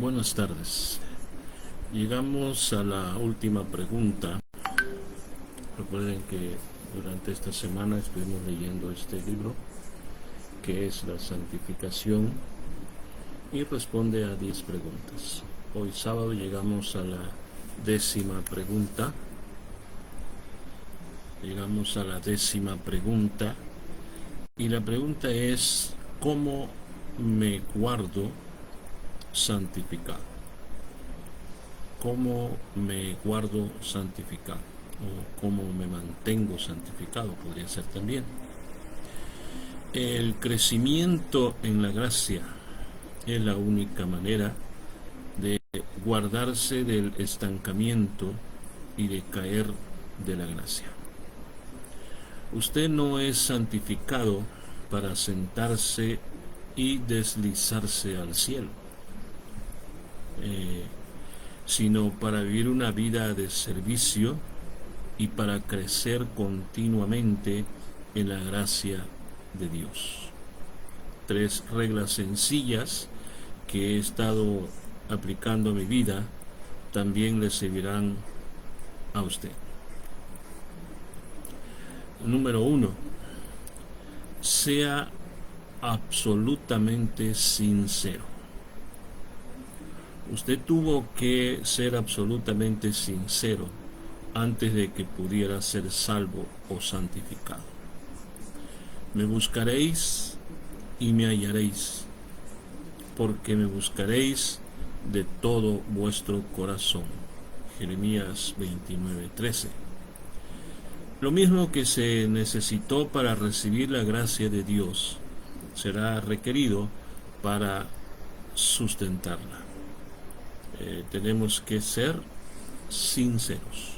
Buenas tardes. Llegamos a la última pregunta. Recuerden que durante esta semana estuvimos leyendo este libro, que es la santificación, y responde a 10 preguntas. Hoy sábado llegamos a la 10ª pregunta. Llegamos a la 10ª pregunta, y la pregunta es: ¿cómo me guardo santificado? ¿Cómo me guardo santificado? O ¿cómo me mantengo santificado? Podría ser también. El crecimiento en la gracia es la única manera de guardarse del estancamiento y de caer de la gracia. Usted no es santificado para sentarse y deslizarse al cielo, sino para vivir una vida de servicio y para crecer continuamente en la gracia de Dios. 3 reglas sencillas que he estado aplicando a mi vida también le servirán a usted. Número 1. Sea absolutamente sincero. Usted tuvo que ser absolutamente sincero antes de que pudiera ser salvo o santificado. Me buscaréis y me hallaréis, porque me buscaréis de todo vuestro corazón. Jeremías 29:13. Lo mismo que se necesitó para recibir la gracia de Dios será requerido para sustentarla. Tenemos que ser sinceros.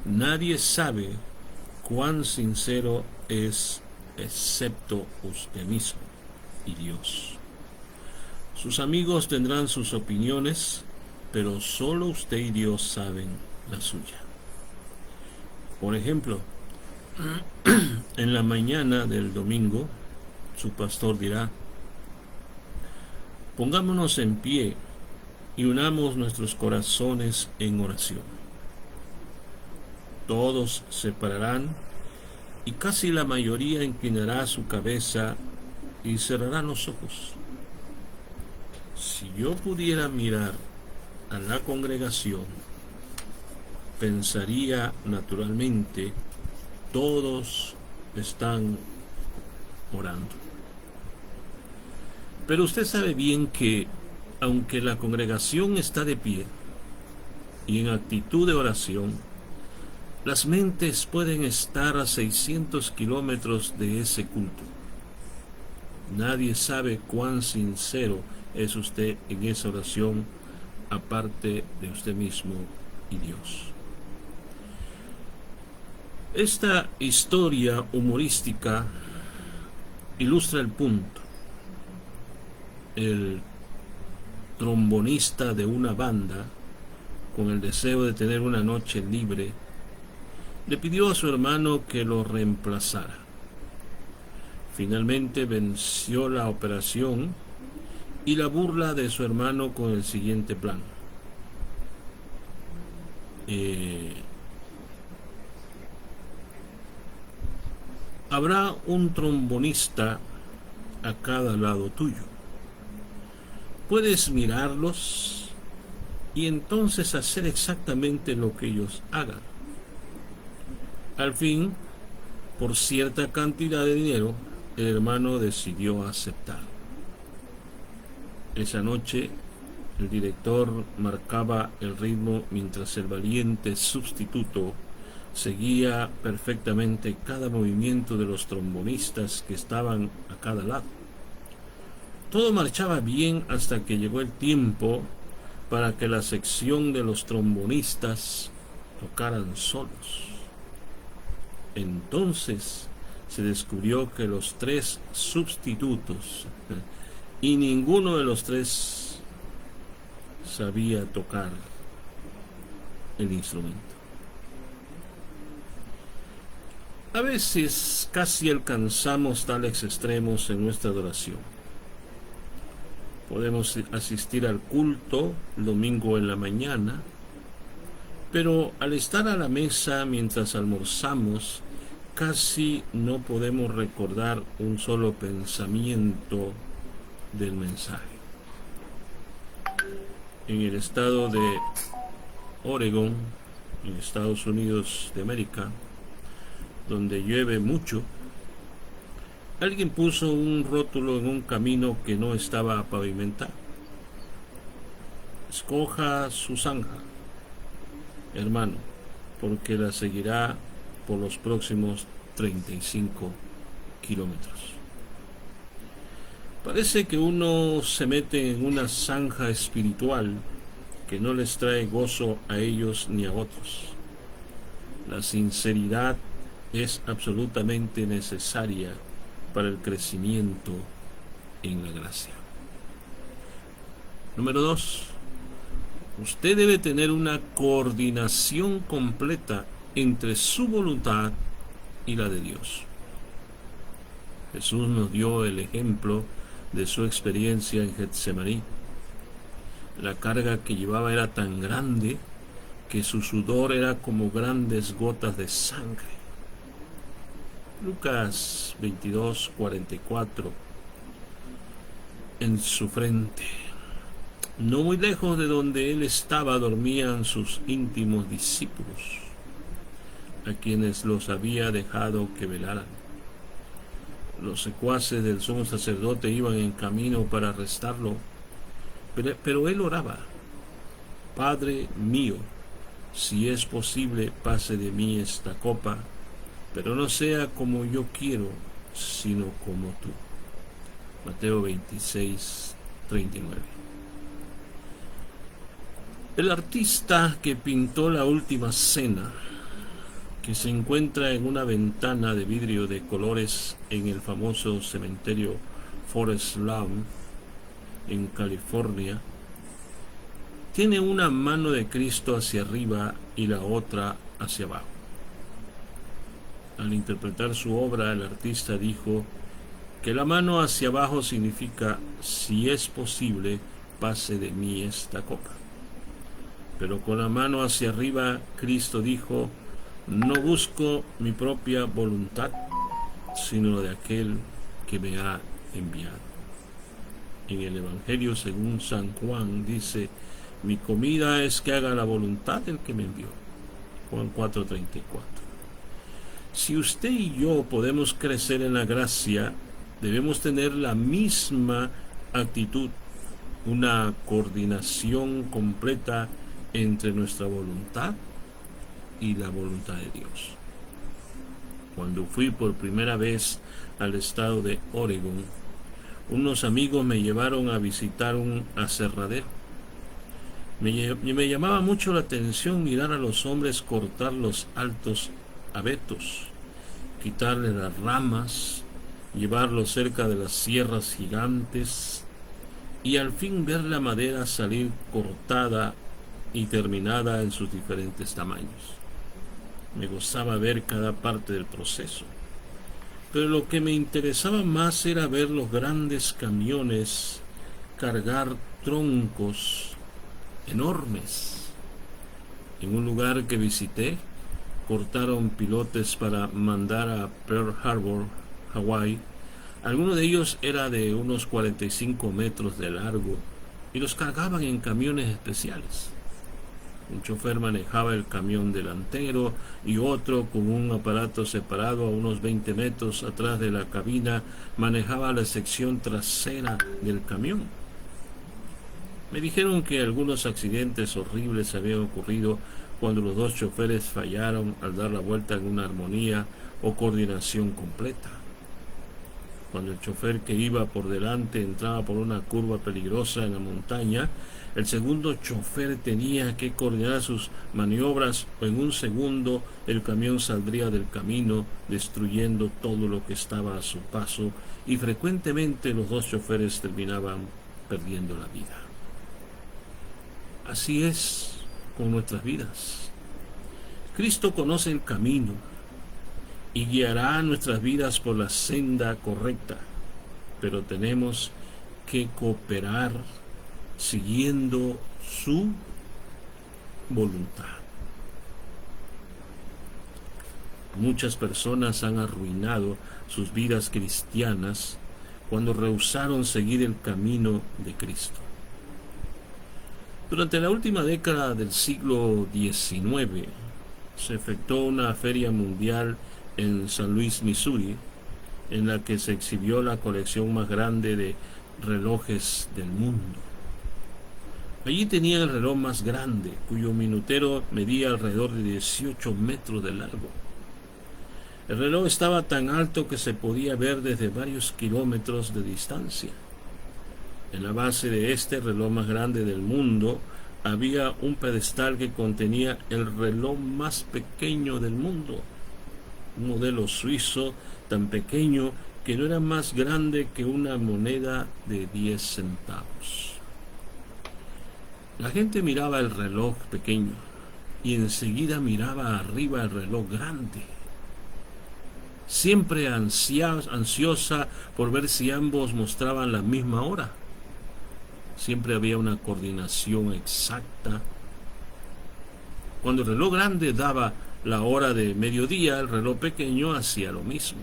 Nadie sabe cuán sincero es excepto usted mismo y Dios. Sus amigos tendrán sus opiniones, pero solo usted y Dios saben la suya. Por ejemplo, en la mañana del domingo, su pastor dirá: pongámonos en pie y unamos nuestros corazones en oración. Todos se pararán y casi la mayoría inclinará su cabeza y cerrará los ojos. Si yo pudiera mirar a la congregación, pensaría naturalmente: todos están orando. Pero usted sabe bien que, aunque la congregación está de pie y en actitud de oración, las mentes pueden estar a 600 kilómetros de ese culto. Nadie sabe cuán sincero es usted en esa oración, aparte de usted mismo y Dios. Esta historia humorística ilustra el punto. El trombonista de una banda, con el deseo de tener una noche libre, le pidió a su hermano que lo reemplazara. Finalmente venció la operación y la burla de su hermano con el siguiente plan: habrá un trombonista a cada lado tuyo. Puedes mirarlos y entonces hacer exactamente lo que ellos hagan. Al fin, por cierta cantidad de dinero, el hermano decidió aceptar. Esa noche, el director marcaba el ritmo mientras el valiente sustituto seguía perfectamente cada movimiento de los trombonistas que estaban a cada lado. Todo marchaba bien hasta que llegó el tiempo para que la sección de los trombonistas tocaran solos. Entonces se descubrió que los 3 sustitutos, y ninguno de los 3 sabía tocar el instrumento. A veces casi alcanzamos tales extremos en nuestra adoración. Podemos asistir al culto el domingo en la mañana, pero al estar a la mesa mientras almorzamos, casi no podemos recordar un solo pensamiento del mensaje. En el estado de Oregon, en Estados Unidos de América, donde llueve mucho, alguien puso un rótulo en un camino que no estaba pavimentado. Escoja su zanja, hermano, porque la seguirá por los próximos 35 kilómetros. Parece que uno se mete en una zanja espiritual que no les trae gozo a ellos ni a otros. La sinceridad es absolutamente necesaria para el crecimiento en la gracia. Número 2. Usted debe tener una coordinación completa entre su voluntad y la de Dios. Jesús nos dio el ejemplo de su experiencia en Getsemaní. La carga que llevaba era tan grande que su sudor era como grandes gotas de sangre. Lucas 22:44. En su frente, no muy lejos de donde él estaba, dormían sus íntimos discípulos, a quienes los había dejado que velaran. Los secuaces del sumo sacerdote iban en camino para arrestarlo, pero él oraba: Padre mío, si es posible, pase de mí esta copa, pero no sea como yo quiero, sino como tú. Mateo 26:39. El artista que pintó la última cena, que se encuentra en una ventana de vidrio de colores en el famoso cementerio Forest Lawn, en California, tiene una mano de Cristo hacia arriba y la otra hacia abajo. Al interpretar su obra, el artista dijo que la mano hacia abajo significa: si es posible, pase de mí esta copa. Pero con la mano hacia arriba, Cristo dijo: no busco mi propia voluntad, sino de aquel que me ha enviado. En el Evangelio según San Juan dice: mi comida es que haga la voluntad del que me envió. Juan 4:34. Si usted y yo podemos crecer en la gracia, debemos tener la misma actitud, una coordinación completa entre nuestra voluntad y la voluntad de Dios. Cuando fui por primera vez al estado de Oregon, unos amigos me llevaron a visitar un aserradero. Me llamaba mucho la atención mirar a los hombres cortar los altos abetos, quitarles las ramas, llevarlos cerca de las sierras gigantes y al fin ver la madera salir cortada y terminada en sus diferentes tamaños. Me gozaba ver cada parte del proceso, pero lo que me interesaba más era ver los grandes camiones cargar troncos enormes. En un lugar que visité, cortaron pilotes para mandar a Pearl Harbor, Hawái. Alguno de ellos era de unos 45 metros de largo y los cargaban en camiones especiales. Un chofer manejaba el camión delantero y otro, con un aparato separado a unos 20 metros atrás de la cabina, manejaba la sección trasera del camión. Me dijeron que algunos accidentes horribles habían ocurrido cuando los dos choferes fallaron al dar la vuelta en una armonía o coordinación completa. Cuando el chofer que iba por delante entraba por una curva peligrosa en la montaña, el segundo chofer tenía que coordinar sus maniobras o en un segundo el camión saldría del camino, destruyendo todo lo que estaba a su paso, y frecuentemente los dos choferes terminaban perdiendo la vida. Así es con nuestras vidas. Cristo conoce el camino y guiará nuestras vidas por la senda correcta, pero tenemos que cooperar siguiendo su voluntad. Muchas personas han arruinado sus vidas cristianas cuando rehusaron seguir el camino de Cristo. Durante la última década del siglo XIX, se efectuó una feria mundial en San Luis, Missouri, en la que se exhibió la colección más grande de relojes del mundo. Allí tenía el reloj más grande, cuyo minutero medía alrededor de 18 metros de largo. El reloj estaba tan alto que se podía ver desde varios kilómetros de distancia. En la base de este reloj más grande del mundo había un pedestal que contenía el reloj más pequeño del mundo, un modelo suizo tan pequeño que no era más grande que una moneda de 10 centavos. La gente miraba el reloj pequeño y enseguida miraba arriba el reloj grande, siempre ansiosa por ver si ambos mostraban la misma hora. Siempre había una coordinación exacta. Cuando el reloj grande daba la hora de mediodía, el reloj pequeño hacía lo mismo.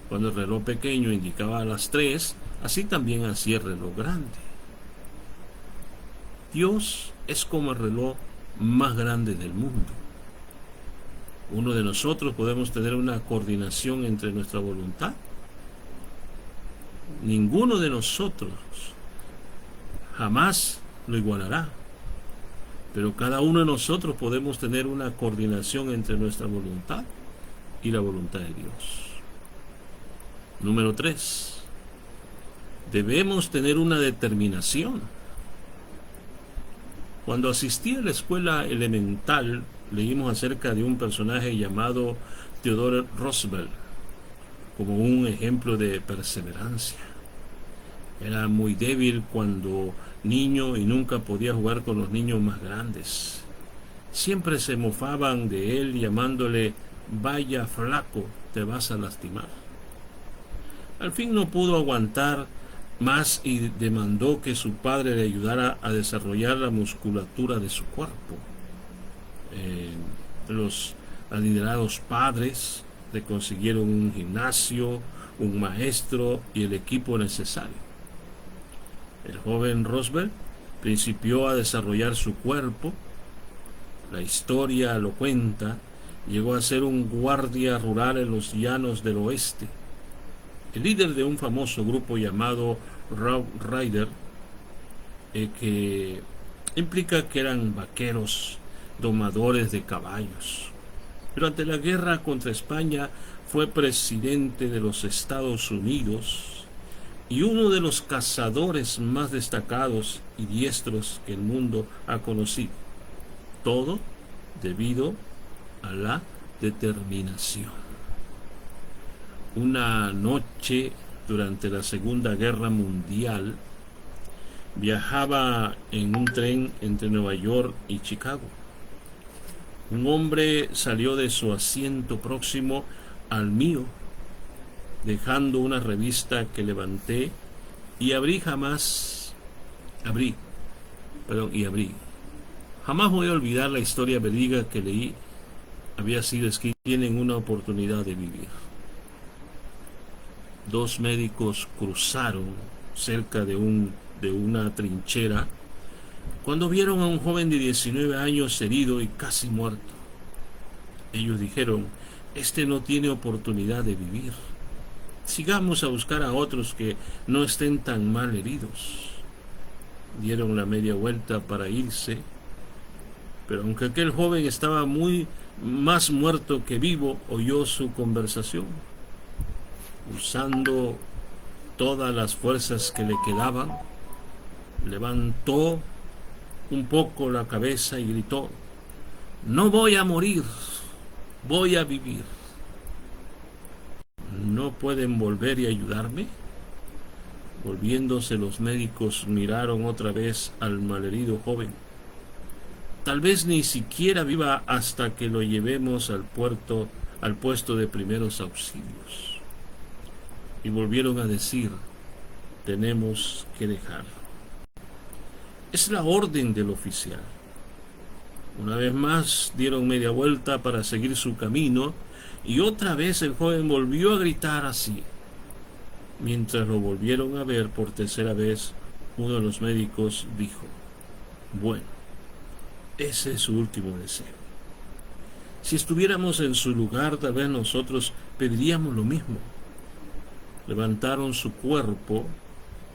Cuando el reloj pequeño indicaba las 3, así también hacía el reloj grande. Dios es como el reloj más grande del mundo. Uno de nosotros podemos tener una coordinación entre nuestra voluntad. Ninguno de nosotros jamás lo igualará. Pero cada uno de nosotros podemos tener una coordinación entre nuestra voluntad y la voluntad de Dios. Número 3. Debemos tener una determinación. Cuando asistí a la escuela elemental, leímos acerca de un personaje llamado Theodore Roosevelt como un ejemplo de perseverancia. Era muy débil cuando niño y nunca podía jugar con los niños más grandes. Siempre se mofaban de él llamándole: vaya flaco, te vas a lastimar. Al fin no pudo aguantar más y demandó que su padre le ayudara a desarrollar la musculatura de su cuerpo. Los adinerados padres le consiguieron un gimnasio, un maestro y el equipo necesario. El joven Roosevelt principió a desarrollar su cuerpo. La historia lo cuenta. Llegó a ser un guardia rural en los llanos del oeste, el líder de un famoso grupo llamado Rough Rider, que implica que eran vaqueros, domadores de caballos. Durante la guerra contra España fue presidente de los Estados Unidos y uno de los cazadores más destacados y diestros que el mundo ha conocido. Todo debido a la determinación. Una noche durante la Segunda Guerra Mundial viajaba en un tren entre Nueva York y Chicago. Un hombre salió de su asiento próximo al mío, dejando una revista que levanté y abrí. Jamás voy a olvidar la historia verídica que leí. Había sido escrita: tienen una oportunidad de vivir. 2 médicos cruzaron cerca de una trinchera cuando vieron a un joven de 19 años herido y casi muerto. Ellos dijeron: este no tiene oportunidad de vivir. Sigamos a buscar a otros que no estén tan mal heridos. Dieron la media vuelta para irse, pero aunque aquel joven estaba más muerto que vivo, oyó su conversación. Usando todas las fuerzas que le quedaban, levantó un poco la cabeza y gritó: no voy a morir, voy a vivir. ¿No pueden volver y ayudarme? Volviéndose, los médicos miraron otra vez al malherido joven. Tal vez ni siquiera viva hasta que lo llevemos al puesto de primeros auxilios. Y volvieron a decir: tenemos que dejar. Es la orden del oficial. Una vez más dieron media vuelta para seguir su camino y otra vez el joven volvió a gritar así. Mientras lo volvieron a ver por tercera vez, uno de los médicos dijo: bueno, ese es su último deseo. Si estuviéramos en su lugar, tal vez nosotros pediríamos lo mismo. Levantaron su cuerpo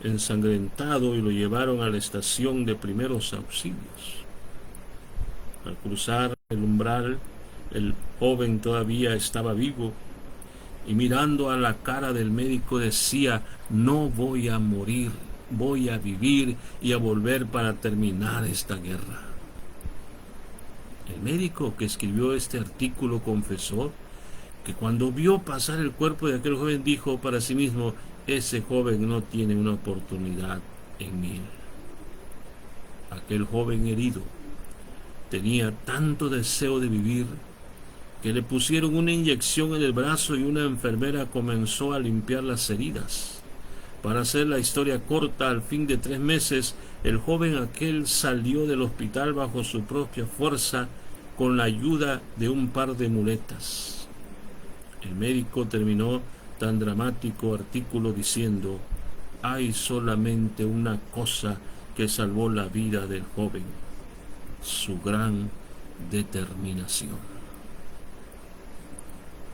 ensangrentado y lo llevaron a la estación de primeros auxilios. Al cruzar el umbral, el joven todavía estaba vivo y mirando a la cara del médico decía: no voy a morir, voy a vivir y a volver para terminar esta guerra. El médico que escribió este artículo confesó que cuando vio pasar el cuerpo de aquel joven dijo para sí mismo: ese joven no tiene una oportunidad en él. Aquel joven herido tenía tanto deseo de vivir que le pusieron una inyección en el brazo y una enfermera comenzó a limpiar las heridas. Para hacer la historia corta, al fin de 3 meses, el joven aquel salió del hospital bajo su propia fuerza con la ayuda de un par de muletas. El médico terminó tan dramático artículo diciendo: hay solamente una cosa que salvó la vida del joven: su gran determinación.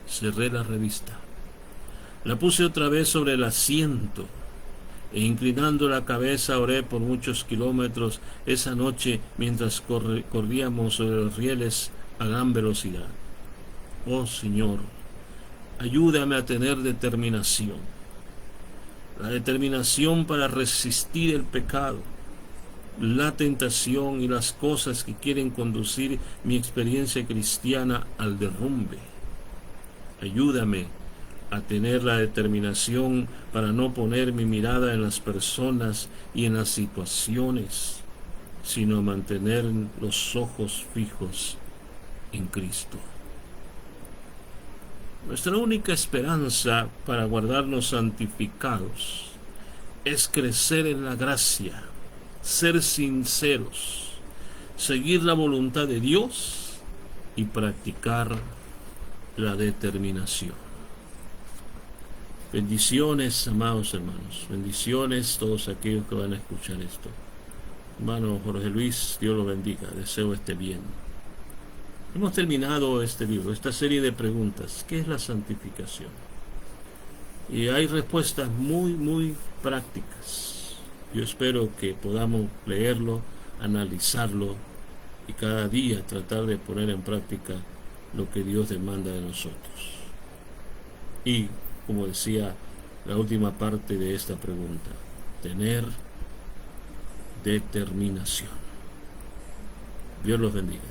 Cerré la revista, la puse otra vez sobre el asiento e inclinando la cabeza oré por muchos kilómetros esa noche mientras corríamos sobre los rieles a gran velocidad. Oh Señor, ayúdame a tener determinación, la determinación para resistir el pecado, la tentación y las cosas que quieren conducir mi experiencia cristiana al derrumbe. Ayúdame a tener la determinación para no poner mi mirada en las personas y en las situaciones, sino mantener los ojos fijos en Cristo. Nuestra única esperanza para guardarnos santificados es crecer en la gracia, ser sinceros, seguir la voluntad de Dios y practicar la determinación. Bendiciones, amados hermanos, bendiciones todos aquellos que van a escuchar esto. Hermano Jorge Luis, Dios lo bendiga, deseo este bien. Hemos terminado este libro, esta serie de preguntas. ¿Qué es la santificación? Y hay respuestas muy prácticas. Yo espero que podamos leerlo, analizarlo y cada día tratar de poner en práctica lo que Dios demanda de nosotros. Y, como decía la última parte de esta pregunta, tener determinación. Dios los bendiga.